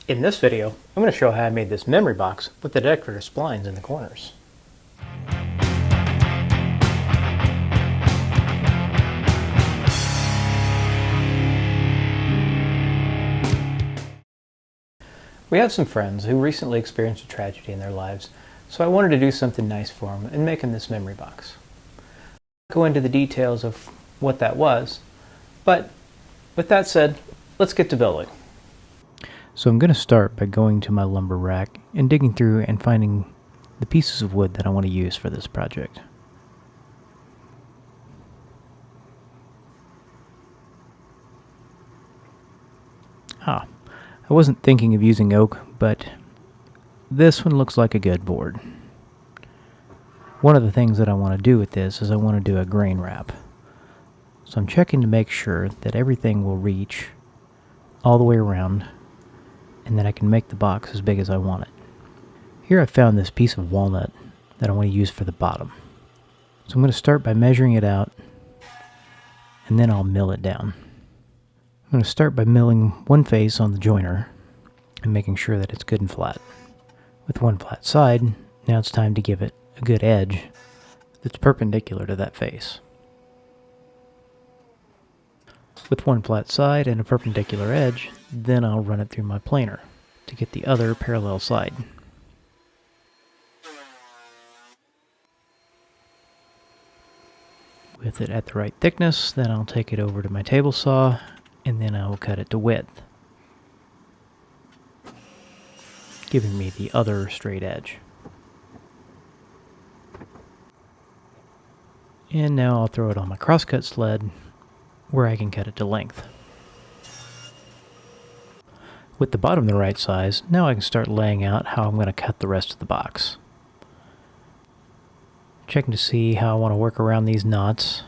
In this video, I'm going to show how I made this memory box with the decorator splines in the corners. We have some friends who recently experienced a tragedy in their lives, so I wanted to do something nice for them in making this memory box. I'll go into the details of what that was, but with that said, let's get to building. So I'm going to start by going to my lumber rack and digging through and finding the pieces of wood that I want to use for this project. I wasn't thinking of using oak, but this one looks like a good board. One of the things that I want to do with this is I want to do a grain wrap. So I'm checking to make sure that everything will reach all the way around and that I can make the box as big as I want it. Here I found this piece of walnut that I want to use for the bottom. So I'm going to start by measuring it out and then I'll mill it down. I'm going to start by milling one face on the joiner and making sure that it's good and flat. With one flat side, now it's time to give it a good edge that's perpendicular to that face. With one flat side and a perpendicular edge, then I'll run it through my planer to get the other parallel side. With it at the right thickness, then I'll take it over to my table saw and then I will cut it to width, giving me the other straight edge. And now I'll throw it on my crosscut sled where I can cut it to length. With the bottom the right size, now I can start laying out how I'm going to cut the rest of the box. Checking to see how I want to work around these knots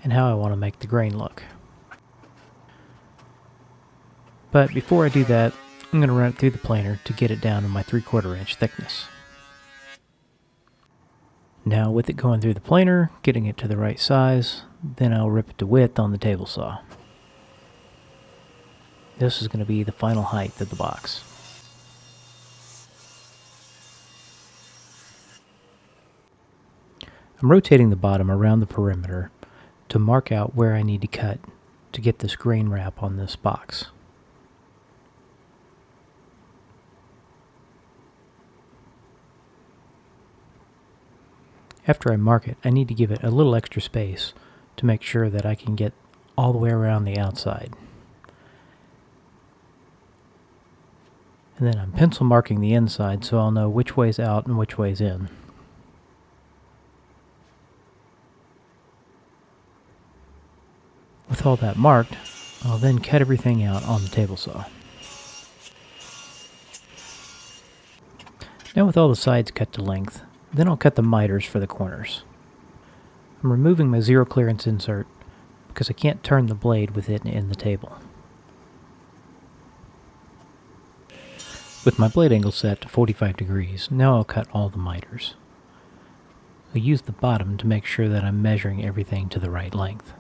and how I want to make the grain look. But before I do that, I'm going to run it through the planer to get it down to my 3/4 inch thickness. Now with it going through the planer, getting it to the right size, then I'll rip it to width on the table saw. This is going to be the final height of the box. I'm rotating the bottom around the perimeter to mark out where I need to cut to get this grain wrap on this box. After I mark it, I need to give it a little extra space to make sure that I can get all the way around the outside. And then I'm pencil marking the inside so I'll know which way's out and which way's in. With all that marked, I'll then cut everything out on the table saw. Now with all the sides cut to length, then I'll cut the miters for the corners. I'm removing my zero clearance insert because I can't turn the blade with it in the table. With my blade angle set to 45 degrees, now I'll cut all the miters. I'll use the bottom to make sure that I'm measuring everything to the right length.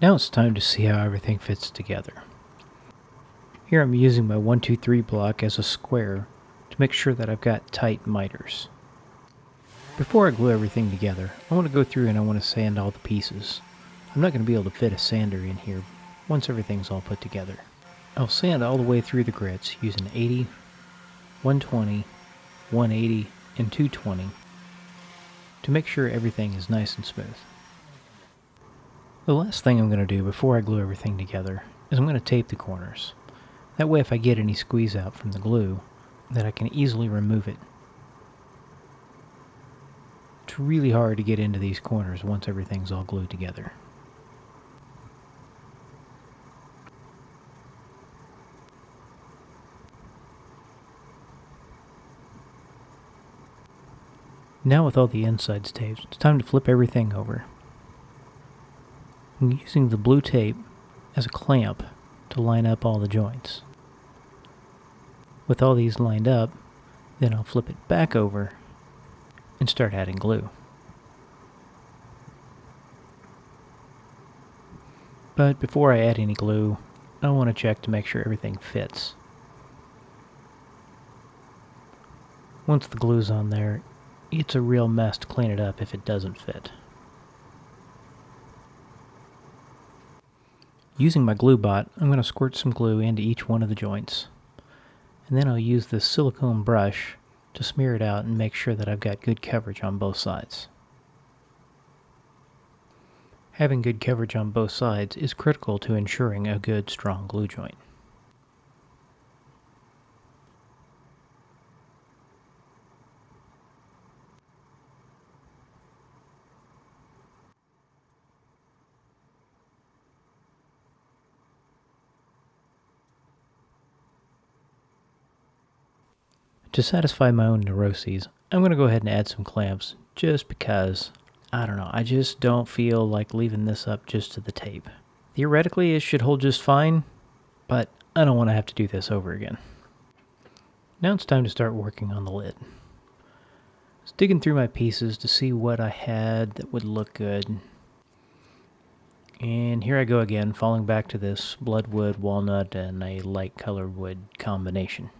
Now it's time to see how everything fits together. Here I'm using my 1-2-3 block as a square to make sure that I've got tight miters. Before I glue everything together, I want to go through and I want to sand all the pieces. I'm not going to be able to fit a sander in here once everything's all put together. I'll sand all the way through the grits using 80, 120, 180, and 220 to make sure everything is nice and smooth. The last thing I'm going to do before I glue everything together is I'm going to tape the corners. That way if I get any squeeze out from the glue, that I can easily remove it. It's really hard to get into these corners once everything's all glued together. Now with all the insides taped, it's time to flip everything over. I'm using the blue tape as a clamp to line up all the joints. With all these lined up, then I'll flip it back over and start adding glue. But before I add any glue, I want to check to make sure everything fits. Once the glue's on there, it's a real mess to clean it up if it doesn't fit. Using my glue bot, I'm going to squirt some glue into each one of the joints. And then I'll use this silicone brush to smear it out and make sure that I've got good coverage on both sides. Having good coverage on both sides is critical to ensuring a good, strong glue joint. To satisfy my own neuroses, I'm going to go ahead and add some clamps just because, I don't know, I just don't feel like leaving this up just to the tape. Theoretically, it should hold just fine, but I don't want to have to do this over again. Now it's time to start working on the lid. I was digging through my pieces to see what I had that would look good. And here I go again, falling back to this bloodwood, walnut, and a light colored wood combination.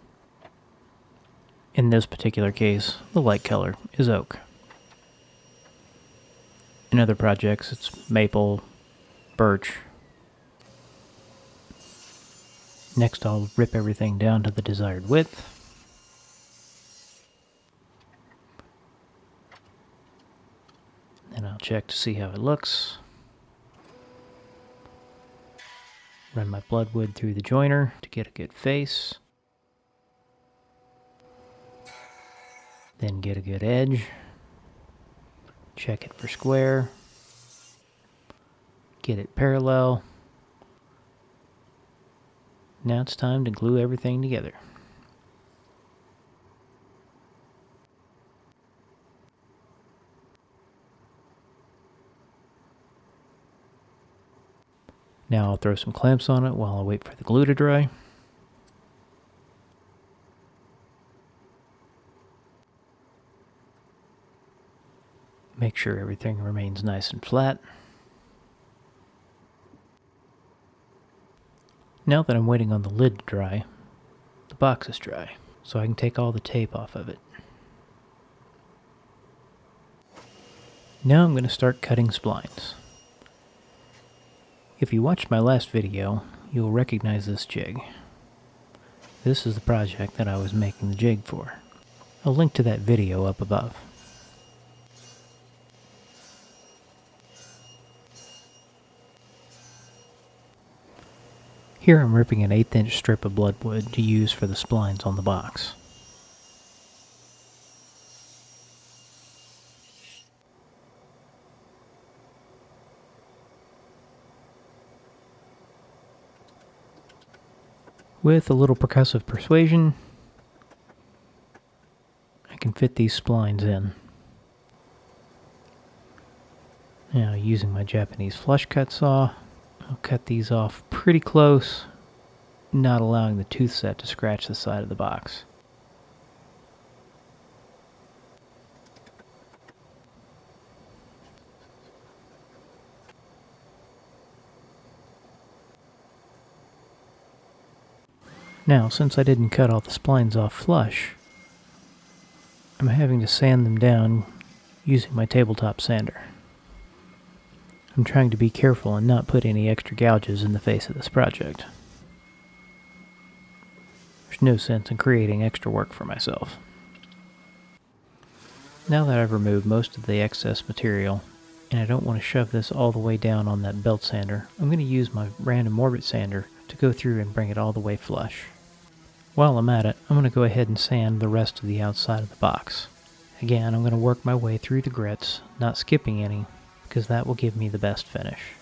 In this particular case, the light color is oak. In other projects, it's maple, birch. Next, I'll rip everything down to the desired width. Then I'll check to see how it looks. Run my bloodwood through the joiner to get a good face. Then get a good edge. Check it for square. Get it parallel. Now it's time to glue everything together. Now I'll throw some clamps on it while I wait for the glue to dry. Make sure everything remains nice and flat. Now that I'm waiting on the lid to dry, the box is dry, so I can take all the tape off of it. Now I'm going to start cutting splines. If you watched my last video, you'll recognize this jig. This is the project that I was making the jig for. I'll link to that video up above. Here I'm ripping an 1/8 inch strip of bloodwood to use for the splines on the box. With a little percussive persuasion, I can fit these splines in. Now, using my Japanese flush cut saw, I'll cut these off pretty close, not allowing the tooth set to scratch the side of the box. Now, since I didn't cut all the splines off flush, I'm having to sand them down using my tabletop sander. I'm trying to be careful and not put any extra gouges in the face of this project. There's no sense in creating extra work for myself. Now that I've removed most of the excess material, and I don't want to shove this all the way down on that belt sander, I'm going to use my random orbit sander to go through and bring it all the way flush. While I'm at it, I'm going to go ahead and sand the rest of the outside of the box. Again, I'm going to work my way through the grits, not skipping any, because that will give me the best finish.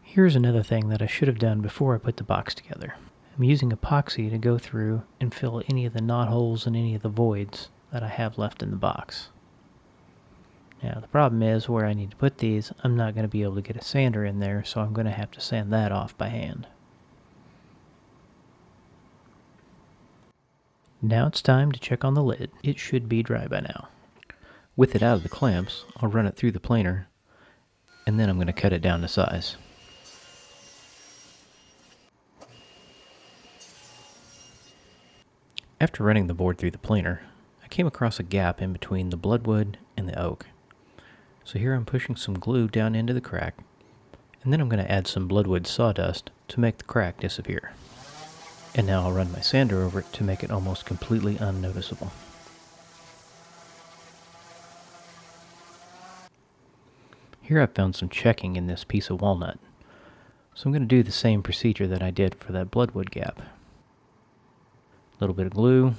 Here's another thing that I should have done before I put the box together. I'm using epoxy to go through and fill any of the knot holes and any of the voids that I have left in the box. Now the problem is where I need to put these, I'm not going to be able to get a sander in there, so I'm going to have to sand that off by hand. Now it's time to check on the lid. It should be dry by now. With it out of the clamps, I'll run it through the planer, and then I'm going to cut it down to size. After running the board through the planer, I came across a gap in between the bloodwood and the oak. So here I'm pushing some glue down into the crack, and then I'm going to add some bloodwood sawdust to make the crack disappear. And now I'll run my sander over it to make it almost completely unnoticeable. Here I've found some checking in this piece of walnut, so I'm going to do the same procedure that I did for that bloodwood gap. A little bit of glue.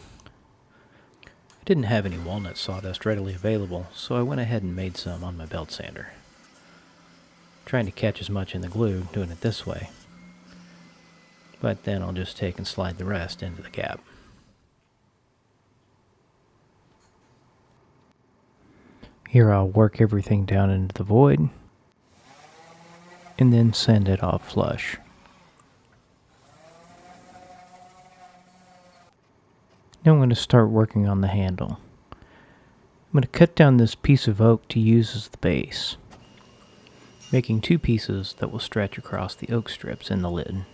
I didn't have any walnut sawdust readily available, so I went ahead and made some on my belt sander. Trying to catch as much in the glue doing it this way, but then I'll just take and slide the rest into the gap. Here I'll work everything down into the void, and then sand it off flush. Now I'm going to start working on the handle. I'm going to cut down this piece of oak to use as the base, making two pieces that will stretch across the oak strips in the lid.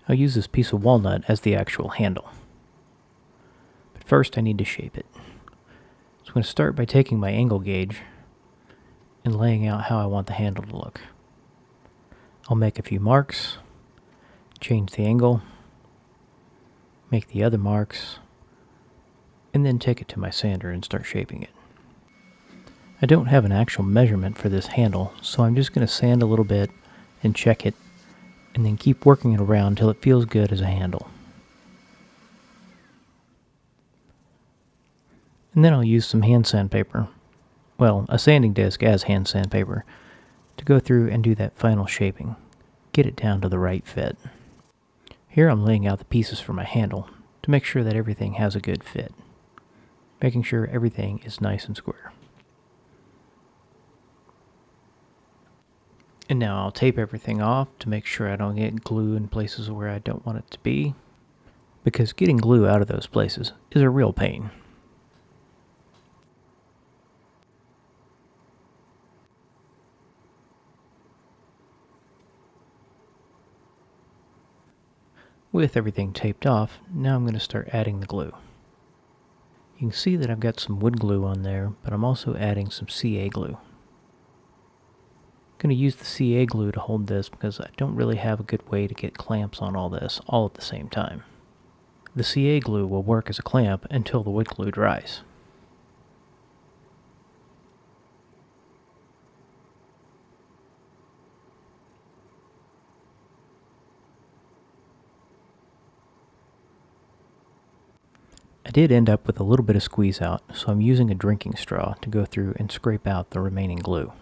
I'll use this piece of walnut as the actual handle. But first I need to shape it. So I'm going to start by taking my angle gauge and laying out how I want the handle to look. I'll make a few marks, change the angle, make the other marks, and then take it to my sander and start shaping it. I don't have an actual measurement for this handle, so I'm just going to sand a little bit and check it, and then keep working it around until it feels good as a handle. And then I'll use some hand sandpaper, well, a sanding disc as hand sandpaper, to go through and do that final shaping, get it down to the right fit. Here I'm laying out the pieces for my handle to make sure that everything has a good fit, making sure everything is nice and square. And now I'll tape everything off to make sure I don't get glue in places where I don't want it to be, because getting glue out of those places is a real pain. With everything taped off, now I'm going to start adding the glue. You can see that I've got some wood glue on there, but I'm also adding some CA glue. I'm going to use the CA glue to hold this because I don't really have a good way to get clamps on all this all at the same time. The CA glue will work as a clamp until the wood glue dries. I did end up with a little bit of squeeze out, so I'm using a drinking straw to go through and scrape out the remaining glue.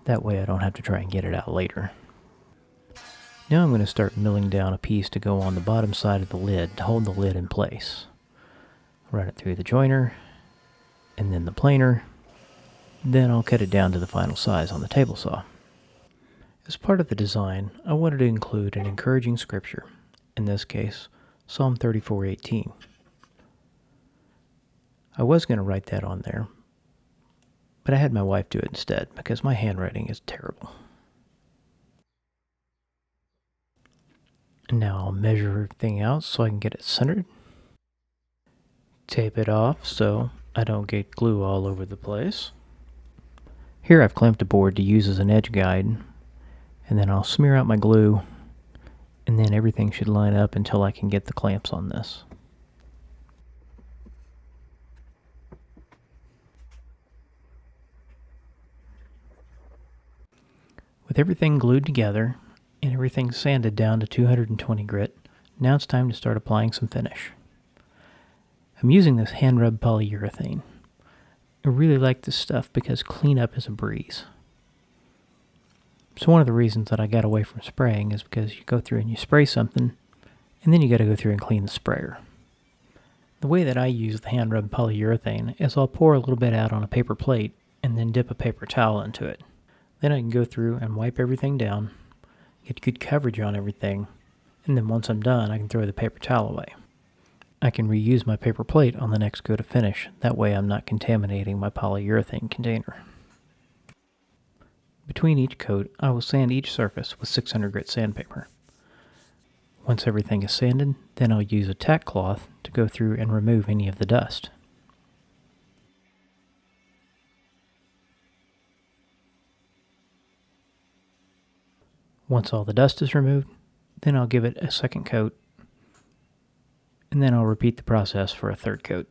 That way I don't have to try and get it out later. Now I'm going to start milling down a piece to go on the bottom side of the lid to hold the lid in place. Run it through the joiner, and then the planer. Then I'll cut it down to the final size on the table saw. As part of the design, I wanted to include an encouraging scripture, in this case, Psalm 34:18. I was going to write that on there, but I had my wife do it instead because my handwriting is terrible. And now I'll measure everything out so I can get it centered. Tape it off so I don't get glue all over the place. Here I've clamped a board to use as an edge guide, and then I'll smear out my glue, and then everything should line up until I can get the clamps on this. With everything glued together and everything sanded down to 220 grit, now it's time to start applying some finish. I'm using this hand rub polyurethane. I really like this stuff because cleanup is a breeze. So one of the reasons that I got away from spraying is because you go through and you spray something, and then you got to go through and clean the sprayer. The way that I use the hand rub polyurethane is I'll pour a little bit out on a paper plate and then dip a paper towel into it. Then I can go through and wipe everything down, get good coverage on everything, And then once I'm done, I can throw the paper towel away. I can reuse my paper plate on the next coat of finish. That way I'm not contaminating my polyurethane container. Between each coat, I will sand each surface with 600 grit sandpaper. Once everything is sanded, then I'll use a tack cloth to go through and remove any of the dust. Once all the dust is removed, then I'll give it a second coat, and then I'll repeat the process for a third coat.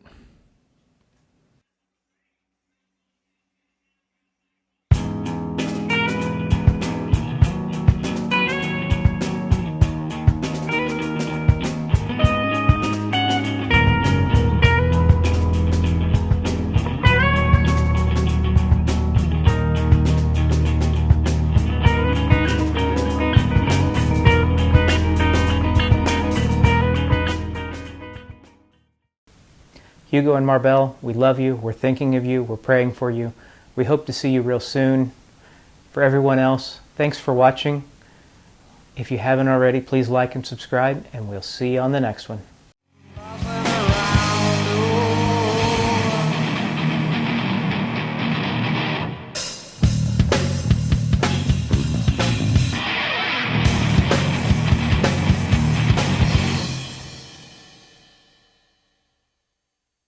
Hugo and Marbell, we love you, we're thinking of you, we're praying for you. We hope to see you real soon. For everyone else, thanks for watching. If you haven't already, please like and subscribe, and we'll see you on the next one.